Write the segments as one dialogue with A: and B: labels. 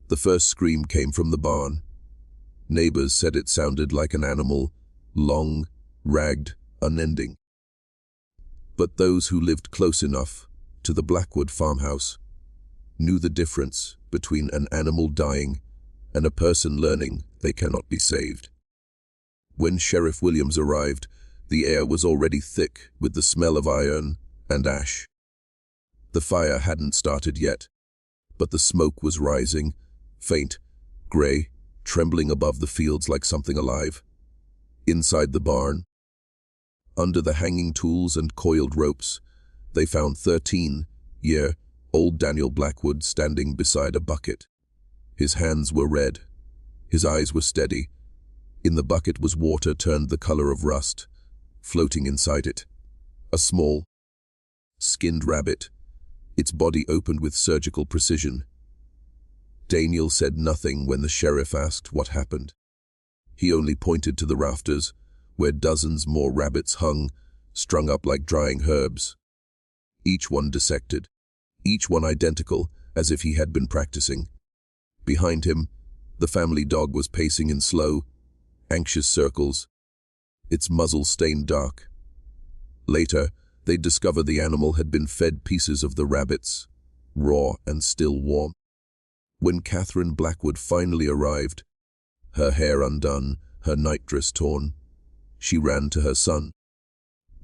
A: The first scream came from the barn. Neighbors said it sounded like an animal, long, ragged, unending. But those who lived close enough to the Blackwood farmhouse knew the difference between an animal dying and a person learning they cannot be saved. When Sheriff Williams arrived, the air was already thick with the smell of iron and ash. The fire hadn't started yet, but the smoke was rising, faint, gray, trembling above the fields like something alive. Inside the barn, under the hanging tools and coiled ropes, they found 13-year-old Daniel Blackwood standing beside a bucket. His hands were red. His eyes were steady. In the bucket was water turned the color of rust. Floating inside it, a small, skinned rabbit, its body opened with surgical precision. Daniel said nothing when the sheriff asked what happened. He only pointed to the rafters, where dozens more rabbits hung, strung up like drying herbs. Each one dissected, each one identical, as if he had been practicing. Behind him, the family dog was pacing in slow, anxious circles, its muzzle stained dark. Later, they'd discover the animal had been fed pieces of the rabbits, raw and still warm. When Catherine Blackwood finally arrived, her hair undone, her nightdress torn, she ran to her son,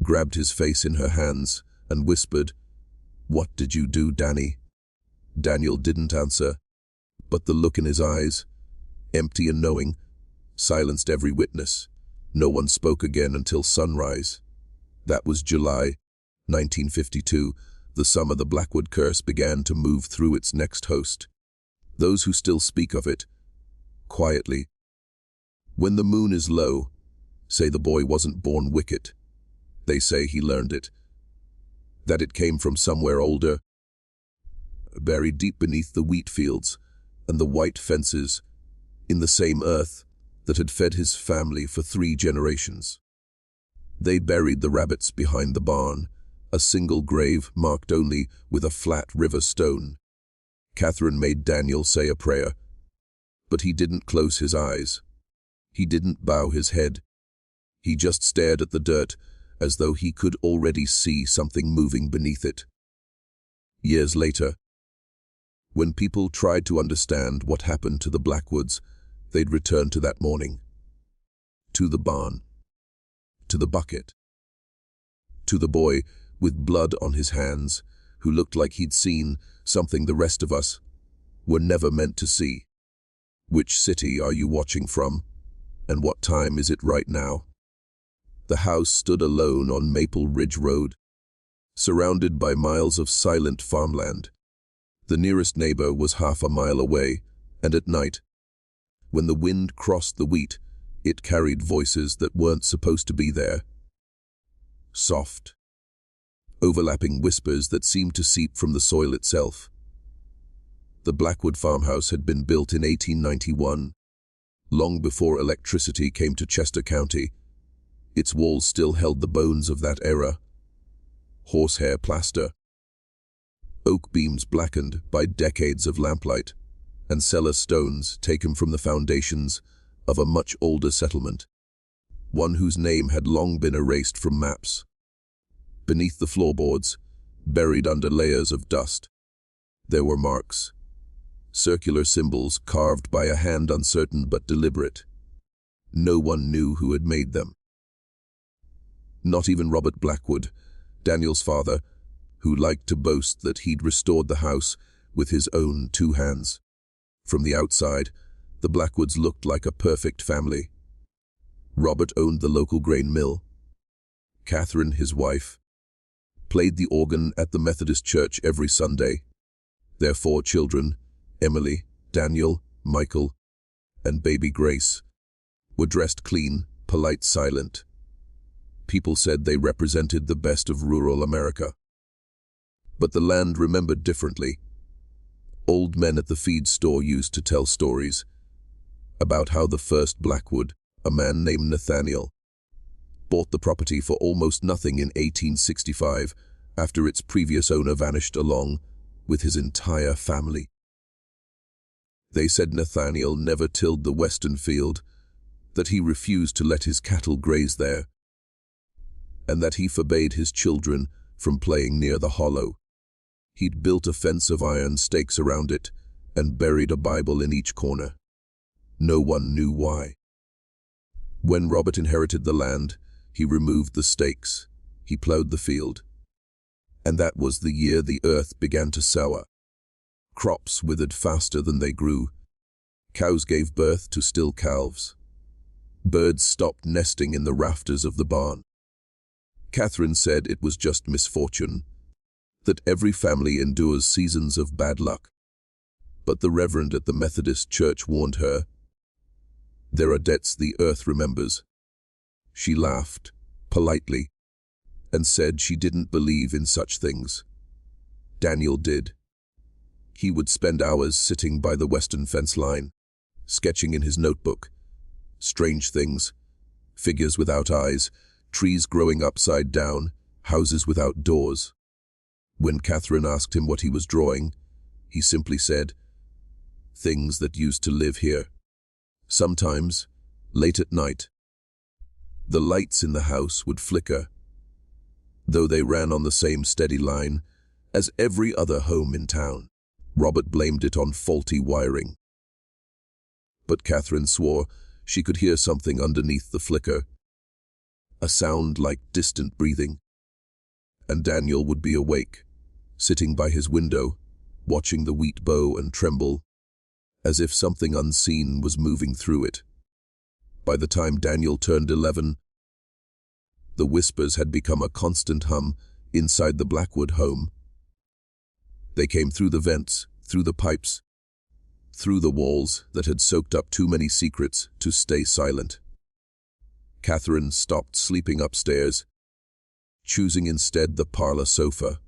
A: grabbed his face in her hands, and whispered, "What did you do, Danny?" Daniel didn't answer, but the look in his eyes, empty and knowing, silenced every witness. No one spoke again until sunrise. That was July 1952. The summer the Blackwood curse began to move through its next host. Those who still speak of it, quietly. When the moon is low, say the boy wasn't born wicked. They say he learned it. That it came from somewhere older, buried deep beneath the wheat fields and the white fences, in the same earth that had fed his family for 3 generations. They buried the rabbits behind the barn, a single grave marked only with a flat river stone. Catherine made Daniel say a prayer, but he didn't close his eyes. He didn't bow his head. He just stared at the dirt as though he could already see something moving beneath it. Years later, when people tried to understand what happened to the Blackwoods, they'd return to that morning, to the barn, to the bucket, to the boy with blood on his hands who looked like he'd seen something the rest of us were never meant to see. Which city are you watching from, and what time is it right now? The house stood alone on Maple Ridge Road, surrounded by miles of silent farmland. The nearest neighbor was half a mile away, and at night, when the wind crossed the wheat, it carried voices that weren't supposed to be there. Soft, overlapping whispers that seemed to seep from the soil itself. The Blackwood farmhouse had been built in 1891, long before electricity came to Chester County. Its walls still held the bones of that era. Horsehair plaster, oak beams blackened by decades of lamplight, and cellar stones taken from the foundations of a much older settlement, one whose name had long been erased from maps. Beneath the floorboards, buried under layers of dust, there were marks, circular symbols carved by a hand uncertain but deliberate. No one knew who had made them. Not even Robert Blackwood, Daniel's father, who liked to boast that he'd restored the house with his own 2 hands. From the outside, the Blackwoods looked like a perfect family. Robert owned the local grain mill. Catherine, his wife, played the organ at the Methodist church every Sunday. Their 4 children, Emily, Daniel, Michael, and baby Grace, were dressed clean, polite, silent. People said they represented the best of rural America. But the land remembered differently. Old men at the feed store used to tell stories about how the first Blackwood, a man named Nathaniel, bought the property for almost nothing in 1865 after its previous owner vanished along with his entire family. They said Nathaniel never tilled the western field, that he refused to let his cattle graze there, and that he forbade his children from playing near the hollow. He'd built a fence of iron stakes around it and buried a Bible in each corner. No one knew why. When Robert inherited the land, he removed the stakes, he plowed the field. And that was the year the earth began to sour. Crops withered faster than they grew. Cows gave birth to still calves. Birds stopped nesting in the rafters of the barn. Catherine said it was just misfortune, that every family endures seasons of bad luck. But the reverend at the Methodist church warned her, "There are debts the earth remembers." She laughed, politely, and said she didn't believe in such things. Daniel did. He would spend hours sitting by the western fence line, sketching in his notebook. Strange things, figures without eyes, trees growing upside down, houses without doors. When Catherine asked him what he was drawing, he simply said, "Things that used to live here." Sometimes, late at night, the lights in the house would flicker, though they ran on the same steady line as every other home in town. Robert blamed it on faulty wiring. But Catherine swore she could hear something underneath the flicker, a sound like distant breathing. And Daniel would be awake, sitting by his window, watching the wheat bow and tremble, as if something unseen was moving through it. By the time Daniel turned 11, the whispers had become a constant hum inside the Blackwood home. They came through the vents, through the pipes, through the walls that had soaked up too many secrets to stay silent. Catherine stopped sleeping upstairs, choosing instead the parlor sofa,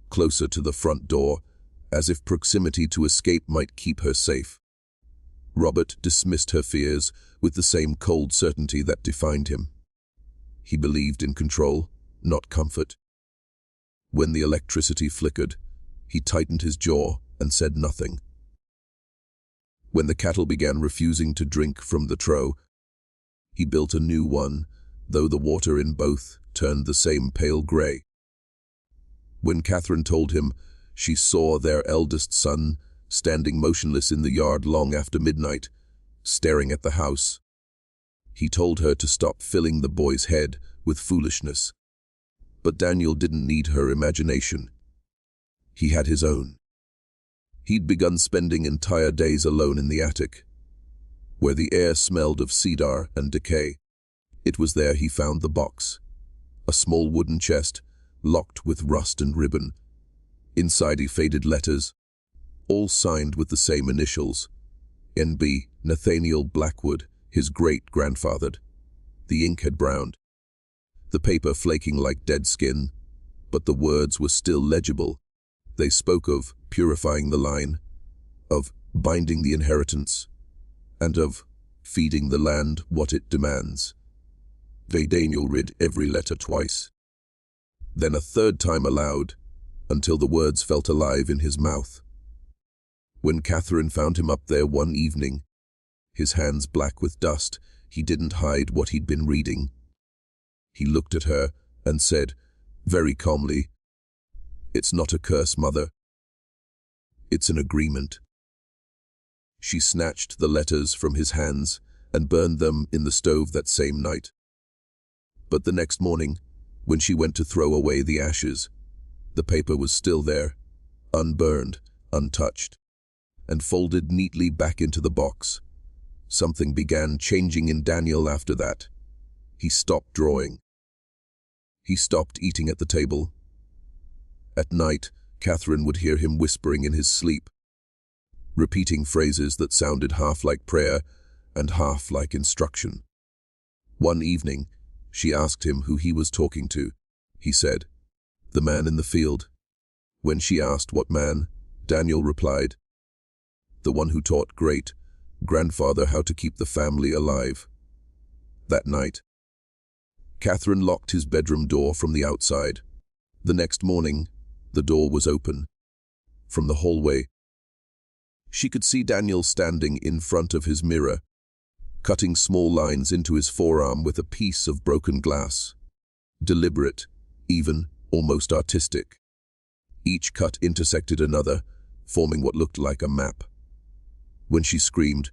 A: closer to the front door, as if proximity to escape might keep her safe. Robert dismissed her fears with the same cold certainty that defined him. He believed in control, not comfort. When the electricity flickered, he tightened his jaw and said nothing. When the cattle began refusing to drink from the trough, he built a new one, though the water in both turned the same pale gray. When Catherine told him she saw their eldest son standing motionless in the yard long after midnight, staring at the house, he told her to stop filling the boy's head with foolishness. But Daniel didn't need her imagination. He had his own. He'd begun spending entire days alone in the attic, where the air smelled of cedar and decay. It was there he found the box, a small wooden chest, locked with rust and ribbon. Inside he faded letters, all signed with the same initials, N.B. Nathaniel Blackwood, his great-grandfather. The ink had browned, the paper flaking like dead skin, but the words were still legible. They spoke of purifying the line, of binding the inheritance, and of feeding the land what it demands. Daniel read every letter twice, then a third time aloud, until the words felt alive in his mouth. When Catherine found him up there one evening, his hands black with dust, he didn't hide what he'd been reading. He looked at her and said, very calmly, "It's not a curse, Mother. It's an agreement." She snatched the letters from his hands and burned them in the stove that same night. But the next morning, when she went to throw away the ashes, the paper was still there, unburned, untouched, and folded neatly back into the box. Something began changing in Daniel after that. He stopped drawing. He stopped eating at the table. At night, Catherine would hear him whispering in his sleep, repeating phrases that sounded half like prayer and half like instruction. One evening, she asked him who he was talking to. He said, "The man in the field." When she asked what man, Daniel replied, "The one who taught great-grandfather how to keep the family alive." That night, Catherine locked his bedroom door from the outside. The next morning, the door was open. From the hallway, She could see Daniel standing in front of his mirror, cutting small lines into his forearm with a piece of broken glass. Deliberate, even, almost artistic. Each cut intersected another, forming what looked like a map. When she screamed,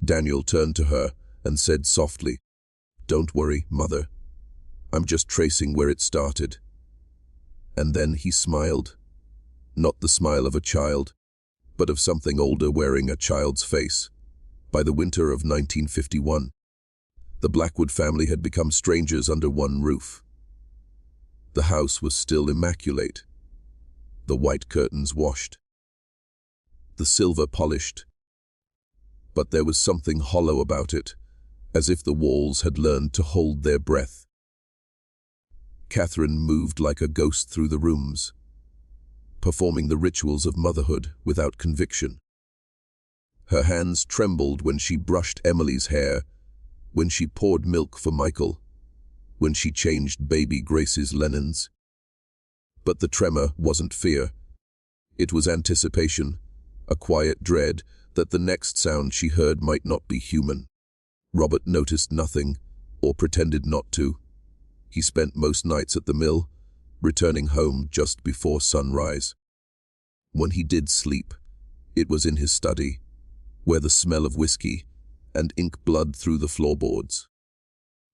A: Daniel turned to her and said softly, "Don't worry, Mother. I'm just tracing where it started." And then he smiled. Not the smile of a child, but of something older wearing a child's face. By the winter of 1951, the Blackwood family had become strangers under one roof. The house was still immaculate, the white curtains washed, the silver polished. But there was something hollow about it, as if the walls had learned to hold their breath. Catherine moved like a ghost through the rooms, performing the rituals of motherhood without conviction. Her hands trembled when she brushed Emily's hair, when she poured milk for Michael, when she changed baby Grace's linens. But the tremor wasn't fear. It was anticipation, a quiet dread that the next sound she heard might not be human. Robert noticed nothing, or pretended not to. He spent most nights at the mill, returning home just before sunrise. When he did sleep, it was in his study, where the smell of whiskey and ink blood through the floorboards.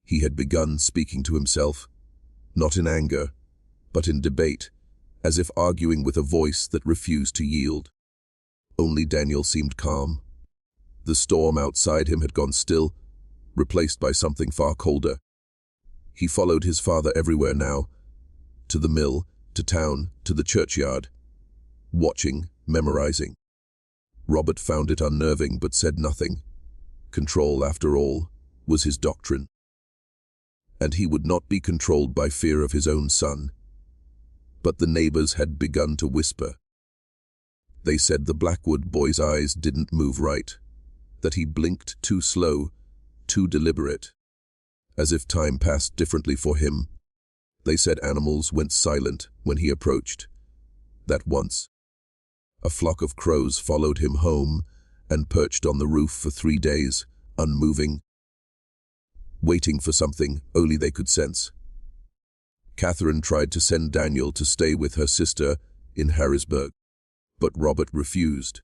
A: He had begun speaking to himself, not in anger, but in debate, as if arguing with a voice that refused to yield. Only Daniel seemed calm. The storm outside him had gone still, replaced by something far colder. He followed his father everywhere now, to the mill, to town, to the churchyard, watching, memorizing. Robert found it unnerving but said nothing. Control, after all, was his doctrine. And he would not be controlled by fear of his own son. But the neighbors had begun to whisper. They said the Blackwood boy's eyes didn't move right, that he blinked too slow, too deliberate, as if time passed differently for him. They said animals went silent when he approached, that once a flock of crows followed him home and perched on the roof for 3 days, unmoving, waiting for something only they could sense. Catherine tried to send Daniel to stay with her sister in Harrisburg, but Robert refused.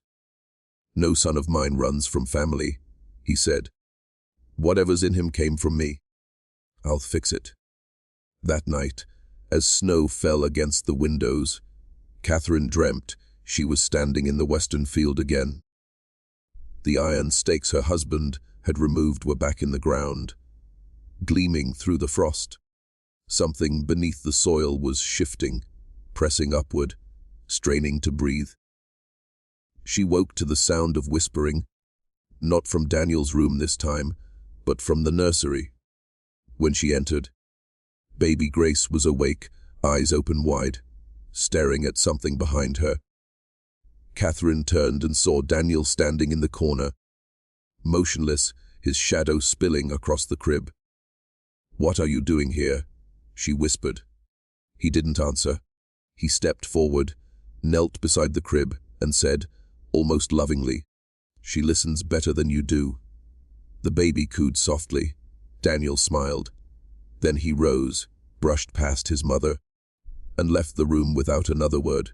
A: "No son of mine runs from family," he said. "Whatever's in him came from me. I'll fix it." That night, as snow fell against the windows, Catherine dreamt she was standing in the western field again. The iron stakes her husband had removed were back in the ground, gleaming through the frost. Something beneath the soil was shifting, pressing upward, straining to breathe. She woke to the sound of whispering, not from Daniel's room this time, but from the nursery. When she entered, baby Grace was awake, eyes open wide, staring at something behind her. Catherine turned and saw Daniel standing in the corner, motionless, his shadow spilling across the crib. "What are you doing here?" she whispered. He didn't answer. He stepped forward, knelt beside the crib, and said, almost lovingly, "She listens better than you do." The baby cooed softly. Daniel smiled. Then he rose, brushed past his mother, and left the room without another word.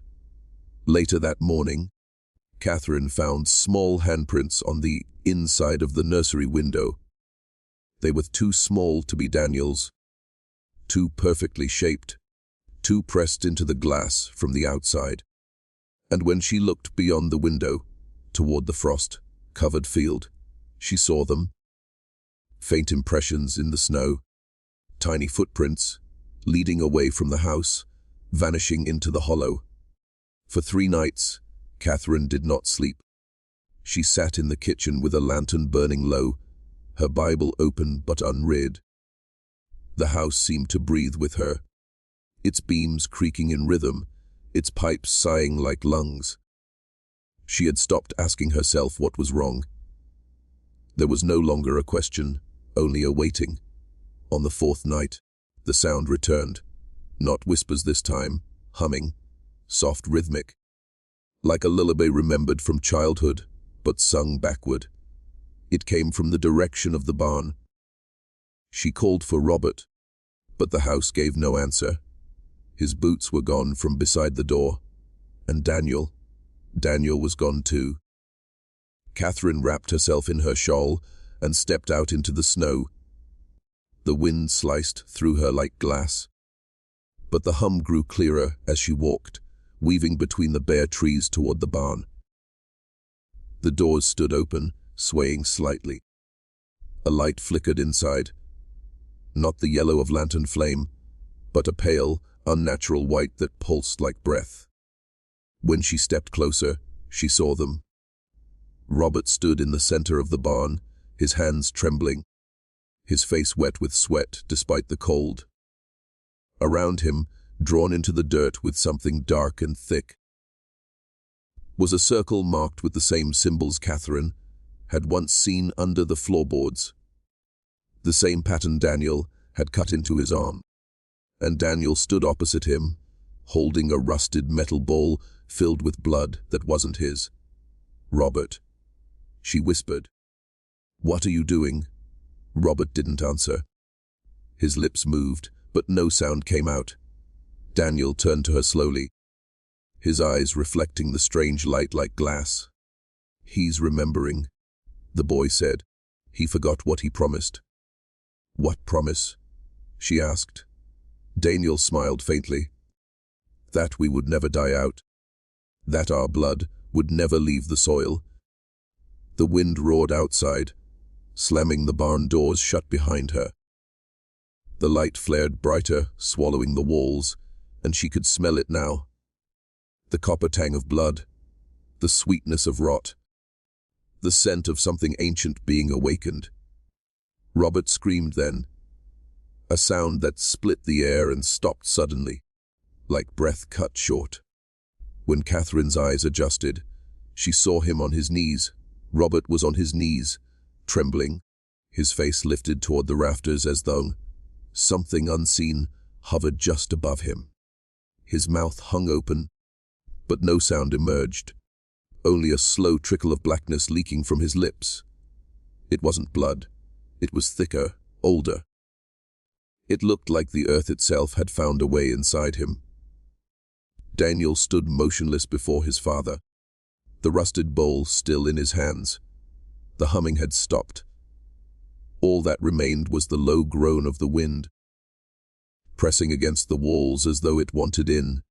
A: Later that morning, Catherine found small handprints on the inside of the nursery window. They were too small to be Daniel's, too perfectly shaped, too pressed into the glass from the outside. And when she looked beyond the window, toward the frost-covered field, she saw them. Faint impressions in the snow, tiny footprints, leading away from the house, vanishing into the hollow. For 3 nights, Catherine did not sleep. She sat in the kitchen with a lantern burning low, her Bible open but unread. The house seemed to breathe with her, its beams creaking in rhythm, its pipes sighing like lungs. She had stopped asking herself what was wrong. There was no longer a question, only a waiting. On the 4th night, the sound returned, not whispers this time, humming, soft rhythmic, like a lullaby remembered from childhood, but sung backward. It came from the direction of the barn. She called for Robert, but the house gave no answer. His boots were gone from beside the door, and Daniel was gone too. Catherine wrapped herself in her shawl and stepped out into the snow. The wind sliced through her like glass, but the hum grew clearer as she walked, weaving between the bare trees toward the barn. The doors stood open, swaying slightly. A light flickered inside. Not the yellow of lantern flame, but a pale, unnatural white that pulsed like breath. When she stepped closer, she saw them. Robert stood in the center of the barn, his hands trembling, his face wet with sweat despite the cold. Around him, drawn into the dirt with something dark and thick, was a circle marked with the same symbols Catherine had once seen under the floorboards. The same pattern Daniel had cut into his arm, and Daniel stood opposite him, holding a rusted metal bowl filled with blood that wasn't his. "Robert," she whispered. "What are you doing?" Robert didn't answer. His lips moved, but no sound came out. Daniel turned to her slowly, his eyes reflecting the strange light like glass. "He's remembering," the boy said. "He forgot what he promised." "What promise?" she asked. Daniel smiled faintly. "That we would never die out. That our blood would never leave the soil." The wind roared outside, slamming the barn doors shut behind her. The light flared brighter, swallowing the walls, and she could smell it now. The copper tang of blood, the sweetness of rot, the scent of something ancient being awakened. Robert screamed then, a sound that split the air and stopped suddenly, like breath cut short. When Catherine's eyes adjusted, she saw him on his knees. Robert was on his knees, trembling, his face lifted toward the rafters as though something unseen hovered just above him. His mouth hung open, but no sound emerged, only a slow trickle of blackness leaking from his lips. It wasn't blood. It was thicker, older. It looked like the earth itself had found a way inside him. Daniel stood motionless before his father, the rusted bowl still in his hands. The humming had stopped. All that remained was the low groan of the wind, pressing against the walls as though it wanted in.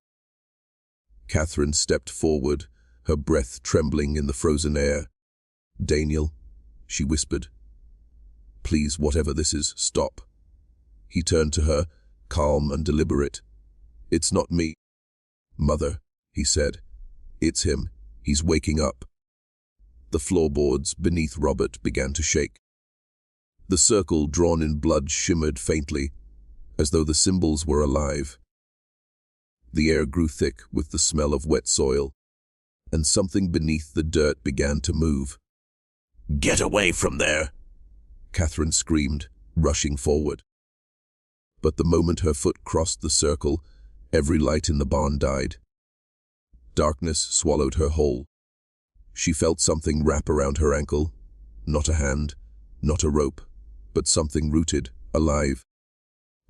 A: Catherine stepped forward, her breath trembling in the frozen air. "Daniel," she whispered. "Please, whatever this is, stop." He turned to her, calm and deliberate. "It's not me, Mother," he said. "It's him. He's waking up." The floorboards beneath Robert began to shake. The circle drawn in blood shimmered faintly, as though the symbols were alive. The air grew thick with the smell of wet soil, and something beneath the dirt began to move. "Get away from there!" Catherine screamed, rushing forward. But the moment her foot crossed the circle, every light in the barn died. Darkness swallowed her whole. She felt something wrap around her ankle, not a hand, not a rope, but something rooted, alive,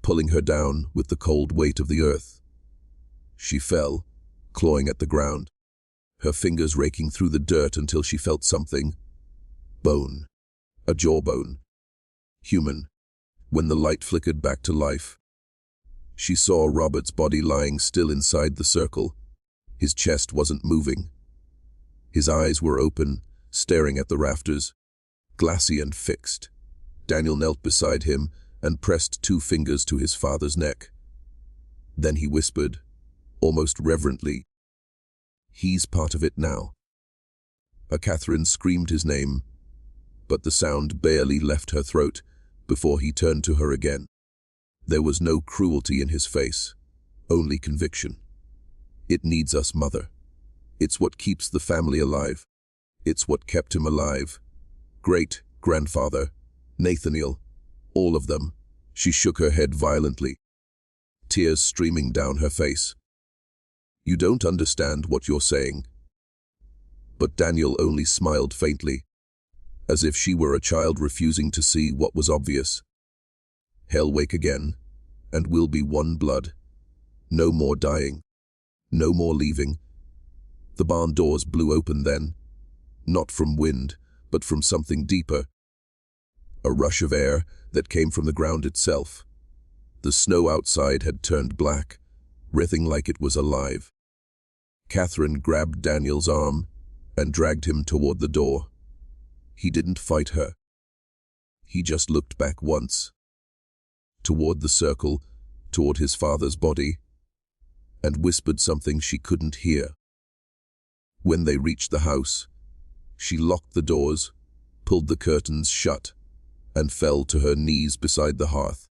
A: pulling her down with the cold weight of the earth. She fell, clawing at the ground, her fingers raking through the dirt until she felt something. Bone. A jawbone. Human. When the light flickered back to life, she saw Robert's body lying still inside the circle. His chest wasn't moving. His eyes were open, staring at the rafters, glassy and fixed. Daniel knelt beside him and pressed 2 fingers to his father's neck. Then he whispered, almost reverently, "He's part of it now." Catherine screamed his name, but the sound barely left her throat before he turned to her again. There was no cruelty in his face, only conviction. "It needs us, Mother. It's what keeps the family alive. It's what kept him alive. Great-grandfather, Nathaniel, all of them." She shook her head violently, tears streaming down her face. "You don't understand what you're saying." but Daniel only smiled faintly, as if she were a child refusing to see what was obvious. Hell wake again, and we'll be one blood. No more dying. No more leaving. The barn doors blew open then, not from wind, but from something deeper. A rush of air that came from the ground itself. The snow outside had turned black, writhing like it was alive. Catherine grabbed Daniel's arm and dragged him toward the door. He didn't fight her. He just looked back once, toward the circle, toward his father's body, and whispered something she couldn't hear. When they reached the house, she locked the doors, pulled the curtains shut, and fell to her knees beside the hearth.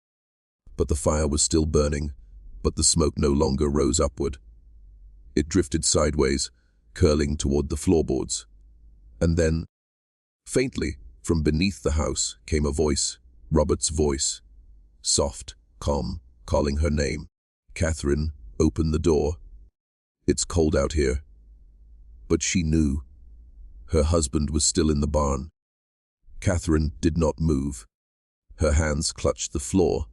A: But the fire was still burning, but the smoke no longer rose upward. It drifted sideways, curling toward the floorboards. And then, faintly, from beneath the house came a voice, Robert's voice, soft, calm, calling her name. Catherine, open the door. It's cold out here. But she knew. Her husband was still in the barn. Catherine did not move. Her hands clutched the floor,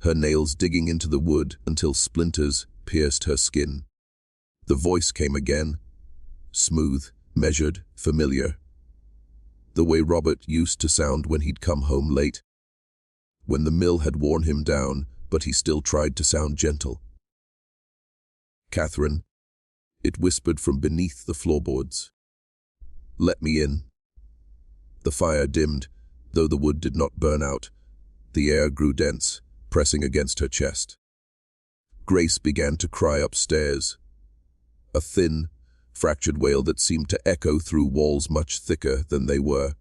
A: her nails digging into the wood until splinters pierced her skin. The voice came again, smooth, measured, familiar. The way Robert used to sound when he'd come home late. When the mill had worn him down, but he still tried to sound gentle. Catherine, it whispered from beneath the floorboards. Let me in. The fire dimmed, though the wood did not burn out. The air grew dense, pressing against her chest. Grace began to cry upstairs. A thin, fractured wail that seemed to echo through walls much thicker than they were.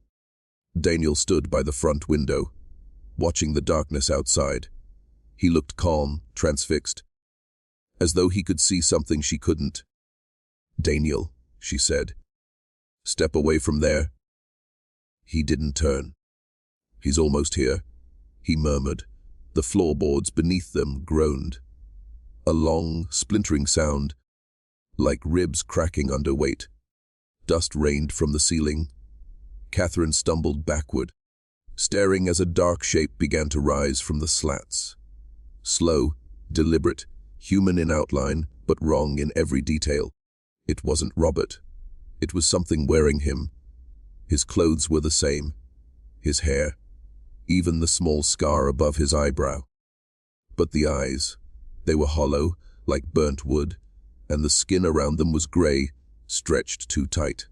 A: Daniel stood by the front window, watching the darkness outside. He looked calm, transfixed, as though he could see something she couldn't. Daniel, she said, step away from there. He didn't turn. He's almost here, he murmured. The floorboards beneath them groaned. A long, splintering sound, like ribs cracking under weight. Dust rained from the ceiling. Catherine stumbled backward, staring as a dark shape began to rise from the slats. Slow, deliberate, human in outline, but wrong in every detail. It wasn't Robert. It was something wearing him. His clothes were the same. His hair, even the small scar above his eyebrow. But the eyes, they were hollow, like burnt wood, and the skin around them was gray, stretched too tight.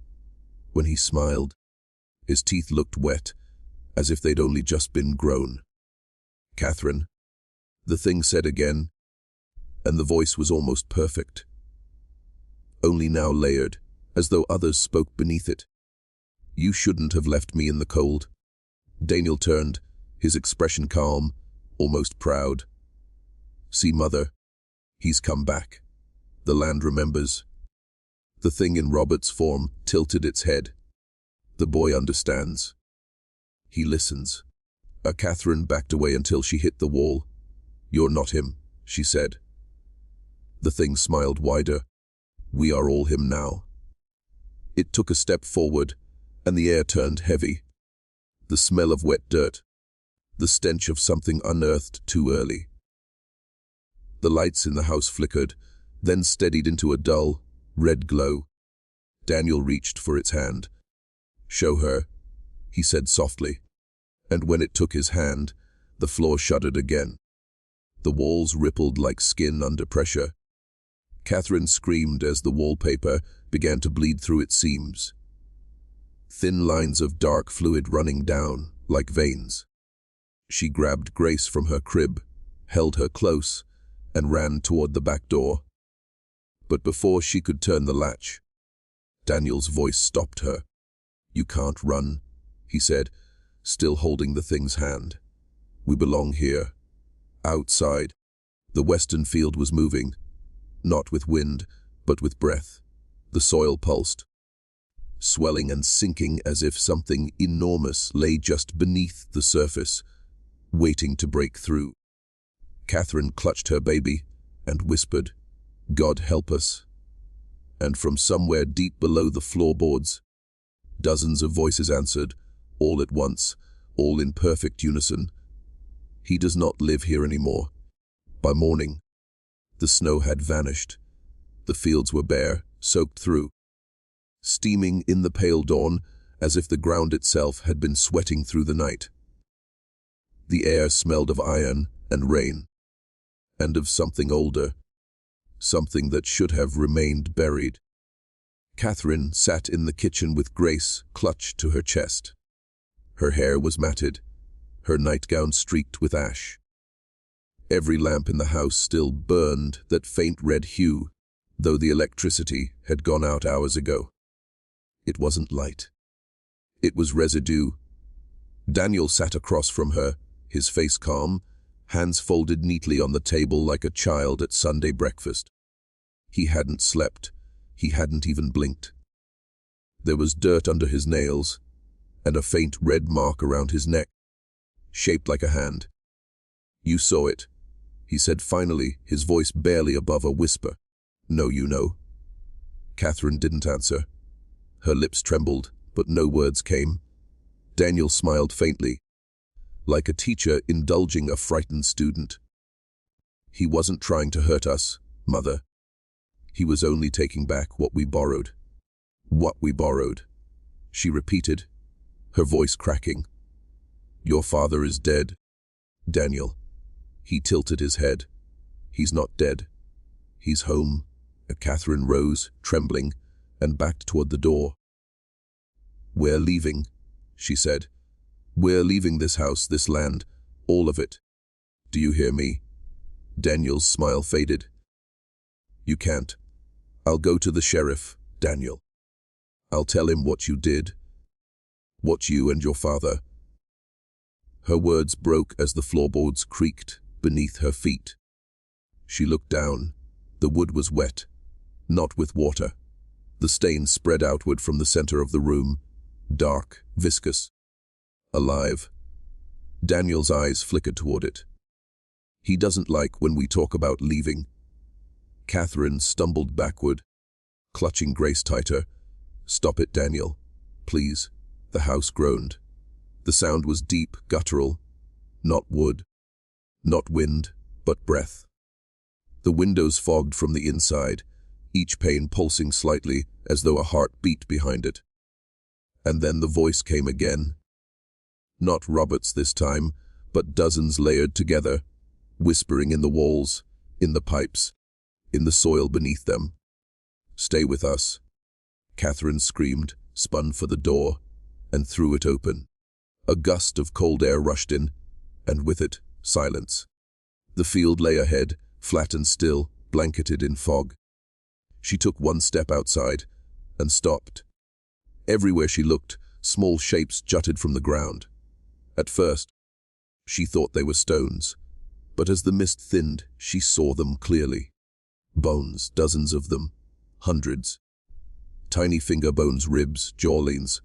A: When he smiled, his teeth looked wet, as if they'd only just been grown. Catherine, the thing said again, and the voice was almost perfect. Only now layered, as though others spoke beneath it. You shouldn't have left me in the cold. Daniel turned, his expression calm, almost proud. See, Mother, he's come back. The land remembers. The thing in Robert's form tilted its head. The boy understands. He listens. Catherine backed away until she hit the wall. You're not him, she said. The thing smiled wider. We are all him now. It took a step forward, and the air turned heavy. The smell of wet dirt. The stench of something unearthed too early. The lights in the house flickered, then steadied into a dull, red glow. Daniel reached for its hand. Show her, he said softly, and when it took his hand, the floor shuddered again. The walls rippled like skin under pressure. Catherine screamed as the wallpaper began to bleed through its seams. Thin lines of dark fluid running down, like veins. She grabbed Grace from her crib, held her close, and ran toward the back door. But before she could turn the latch, Daniel's voice stopped her. You can't run, he said, still holding the thing's hand. We belong here. Outside. The western field was moving, not with wind, but with breath. The soil pulsed, swelling and sinking as if something enormous lay just beneath the surface, waiting to break through. Catherine clutched her baby and whispered, God help us. and from somewhere deep below the floorboards, dozens of voices answered, all at once, all in perfect unison. He does not live here anymore. By morning, the snow had vanished. The fields were bare, soaked through, steaming in the pale dawn as if the ground itself had been sweating through the night. The air smelled of iron and rain, and of something older, something that should have remained buried. Catherine sat in the kitchen with Grace clutched to her chest. Her hair was matted, her nightgown streaked with ash. Every lamp in the house still burned that faint red hue, though the electricity had gone out hours ago. It wasn't light. It was residue. Daniel sat across from her, his face calm, hands folded neatly on the table like a child at Sunday breakfast. He hadn't slept. He hadn't even blinked. There was dirt under his nails, and a faint red mark around his neck, shaped like a hand. "You saw it," he said finally, his voice barely above a whisper. "No, you know." Catherine didn't answer. Her lips trembled, but no words came. Daniel smiled faintly, like a teacher indulging a frightened student. "He wasn't trying to hurt us, Mother. He was only taking back what we borrowed." "What we borrowed," she repeated, her voice cracking. "Your father is dead, Daniel." He tilted his head. "He's not dead. He's home." Catherine rose, trembling, and backed toward the door. "We're leaving," she said. "We're leaving this house, this land, all of it. Do you hear me?" Daniel's smile faded. "You can't. I'll go to the sheriff, Daniel. I'll tell him what you did, what you and your father." Her words broke as the floorboards creaked beneath her feet. She looked down. The wood was wet, not with water. The stains spread outward from the center of the room, dark, viscous, alive. Daniel's eyes flickered toward it. "He doesn't like when we talk about leaving." Catherine stumbled backward, clutching Grace tighter. "Stop it, Daniel. Please." The house groaned. The sound was deep, guttural. Not wood, not wind, but breath. The windows fogged from the inside, each pane pulsing slightly as though a heart beat behind it. And then the voice came again. Not Robert's this time, but dozens layered together, whispering in the walls, in the pipes, in the soil beneath them. "Stay with us." Catherine screamed, spun for the door, and threw it open. A gust of cold air rushed in, and with it, silence. The field lay ahead, flat and still, blanketed in fog. She took one step outside, and stopped. Everywhere she looked, small shapes jutted from the ground. At first, she thought they were stones, but as the mist thinned, she saw them clearly. Bones, dozens of them, hundreds. Tiny finger bones, ribs, jawlines,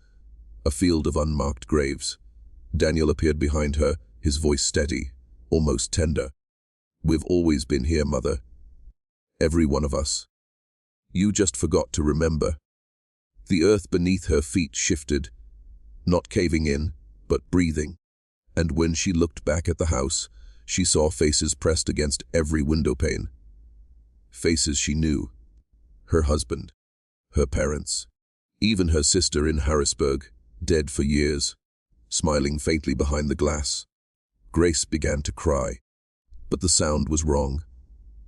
A: a field of unmarked graves. Daniel appeared behind her, his voice steady, almost tender. "We've always been here, Mother. Every one of us. You just forgot to remember." The earth beneath her feet shifted, not caving in, but breathing. And when she looked back at the house, she saw faces pressed against every window pane. Faces she knew. Her husband, her parents, even her sister in Harrisburg, dead for years, smiling faintly behind the glass. Grace began to cry, but the sound was wrong.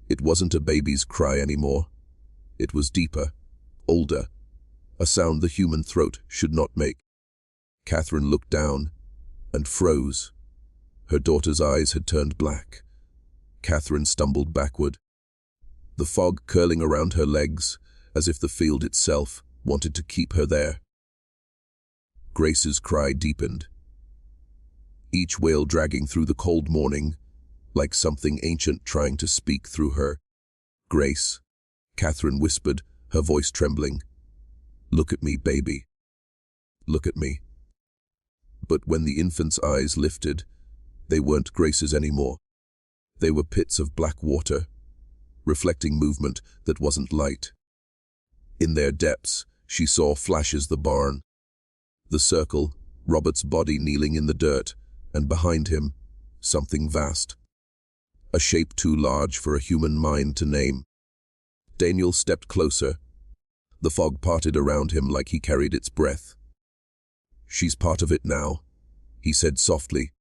A: It wasn't a baby's cry anymore. It was deeper, older, a sound the human throat should not make. Catherine looked down and froze. Her daughter's eyes had turned black. Catherine stumbled backward, the fog curling around her legs as if the field itself wanted to keep her there. Grace's cry deepened, each wail dragging through the cold morning, like something ancient trying to speak through her. "Grace," Catherine whispered, her voice trembling. "Look at me, baby. Look at me." But when the infant's eyes lifted, they weren't Grace's anymore. They were pits of black water, reflecting movement that wasn't light. In their depths, she saw flashes the barn, the circle, Robert's body kneeling in the dirt, and behind him, something vast. A shape too large for a human mind to name. Daniel stepped closer. The fog parted around him like he carried its breath. "She's part of it now," he said softly.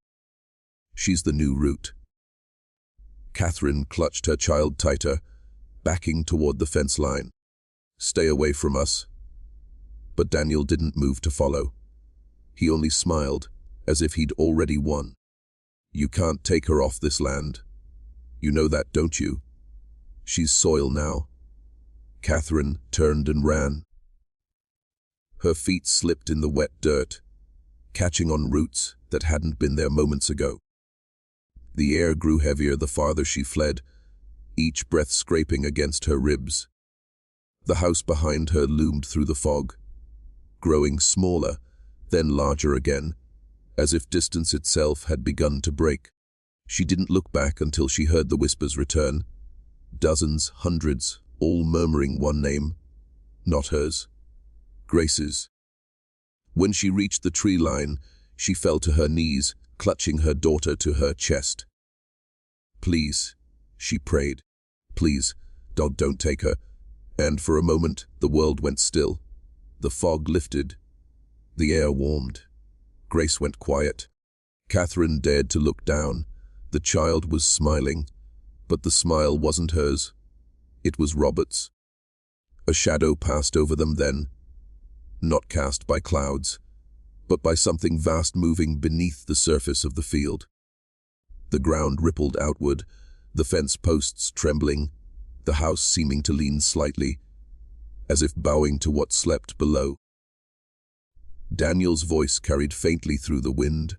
A: "She's the new root." Catherine clutched her child tighter, backing toward the fence line. "Stay away from us." But Daniel didn't move to follow. He only smiled, as if he'd already won. "You can't take her off this land. You know that, don't you? She's soil now." Catherine turned and ran. Her feet slipped in the wet dirt, catching on roots that hadn't been there moments ago. The air grew heavier the farther she fled, each breath scraping against her ribs. The house behind her loomed through the fog, growing smaller, then larger again, as if distance itself had begun to break. She didn't look back until she heard the whispers return. Dozens, hundreds, all murmuring one name. Not hers. Grace's. When she reached the tree line, she fell to her knees, clutching her daughter to her chest. "Please," she prayed. "Please, don't take her." And for a moment, the world went still. The fog lifted. The air warmed. Grace went quiet. Catherine dared to look down. The child was smiling, but the smile wasn't hers. It was Robert's. A shadow passed over them then, not cast by clouds, but by something vast moving beneath the surface of the field. The ground rippled outward, the fence posts trembling, the house seeming to lean slightly, as if bowing to what slept below. Daniel's voice carried faintly through the wind.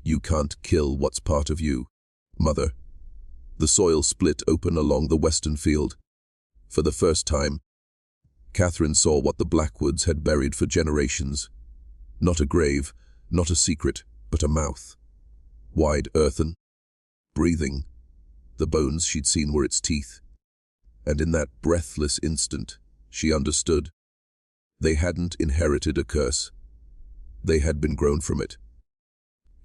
A: "You can't kill what's part of you, Mother." The soil split open along the western field. For the first time, Catherine saw what the Blackwoods had buried for generations. Not a grave, not a secret, but a mouth. Wide earthen, breathing. The bones she'd seen were its teeth. And in that breathless instant, she understood. They hadn't inherited a curse. They had been grown from it.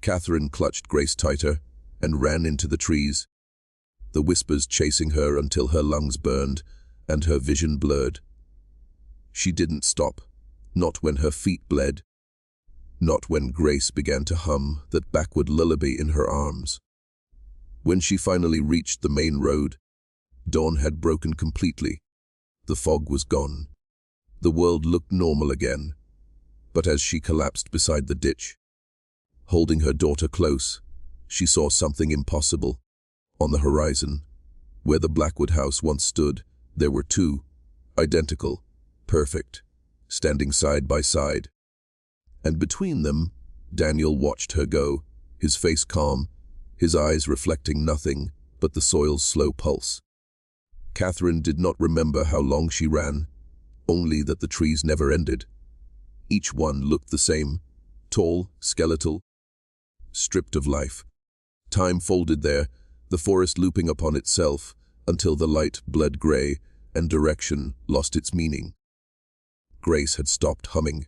A: Catherine clutched Grace tighter and ran into the trees, the whispers chasing her until her lungs burned and her vision blurred. She didn't stop, not when her feet bled, not when Grace began to hum that backward lullaby in her arms. When she finally reached the main road, dawn had broken completely. The fog was gone. The world looked normal again. But as she collapsed beside the ditch, holding her daughter close, she saw something impossible. On the horizon, where the Blackwood house once stood, there were two, identical, perfect, standing side by side. And between them, Daniel watched her go, his face calm, his eyes reflecting nothing but the soil's slow pulse. Catherine did not remember how long she ran, only that the trees never ended. Each one looked the same, tall, skeletal, stripped of life. Time folded there, the forest looping upon itself, until the light bled gray and direction lost its meaning. Grace had stopped humming.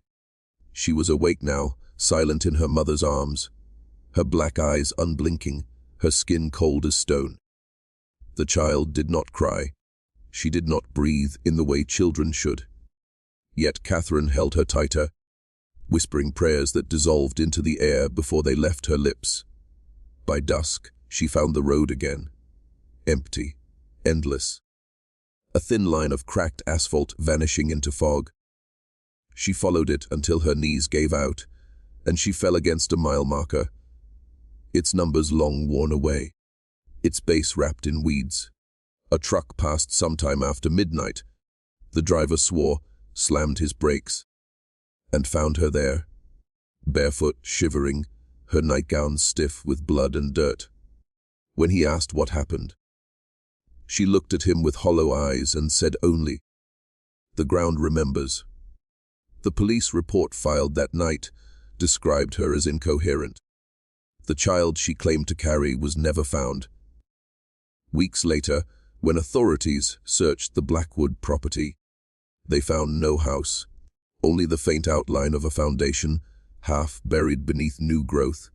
A: She was awake now, silent in her mother's arms, her black eyes unblinking, her skin cold as stone. The child did not cry. She did not breathe in the way children should. Yet Catherine held her tighter, whispering prayers that dissolved into the air before they left her lips. By dusk, she found the road again. Empty, endless. A thin line of cracked asphalt vanishing into fog. She followed it until her knees gave out, and she fell against a mile marker, its numbers long worn away, its base wrapped in weeds. A truck passed sometime after midnight. The driver swore, slammed his brakes, and found her there, barefoot, shivering, her nightgown stiff with blood and dirt. When he asked what happened, she looked at him with hollow eyes and said only, "The ground remembers." The police report filed that night described her as incoherent. The child she claimed to carry was never found. Weeks later, when authorities searched the Blackwood property, They found no house, only the faint outline of a foundation, half buried beneath new growth.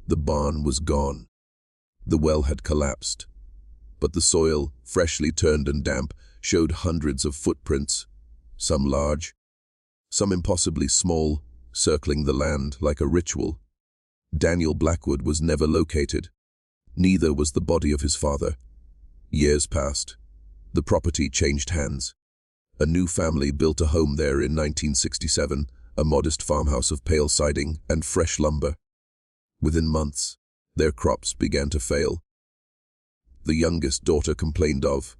A: The barn was gone. The well had collapsed, but the soil, freshly turned and damp, showed hundreds of footprints, some large, some impossibly small, circling the land like a ritual. Daniel Blackwood was never located. Neither was the body of his father. Years passed. The property changed hands. A new family built a home there in 1967, a modest farmhouse of pale siding and fresh lumber. Within months, their crops began to fail. The youngest daughter complained of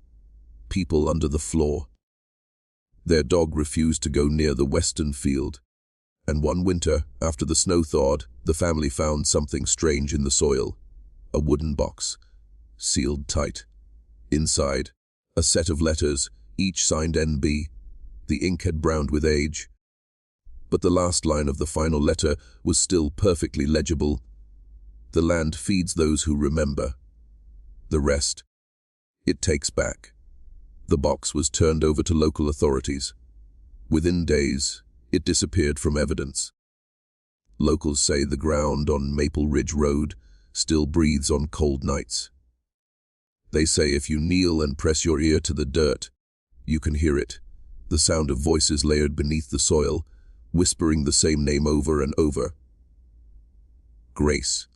A: people under the floor. Their dog refused to go near the western field. And one winter, after the snow thawed, the family found something strange in the soil. A wooden box, sealed tight. Inside, a set of letters, each signed NB. The ink had browned with age. But the last line of the final letter was still perfectly legible. The land feeds those who remember. The rest, it takes back. The box was turned over to local authorities. Within days, it disappeared from evidence. Locals say the ground on Maple Ridge Road still breathes on cold nights. They say if you kneel and press your ear to the dirt, you can hear it, the sound of voices layered beneath the soil, whispering the same name over and over. Grace,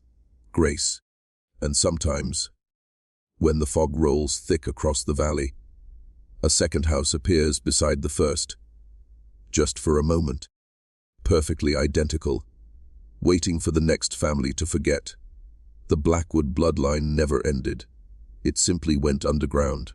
A: Grace, and sometimes, when the fog rolls thick across the valley, a second house appears beside the first, just for a moment, perfectly identical, waiting for the next family to forget. The Blackwood bloodline never ended. It simply went underground.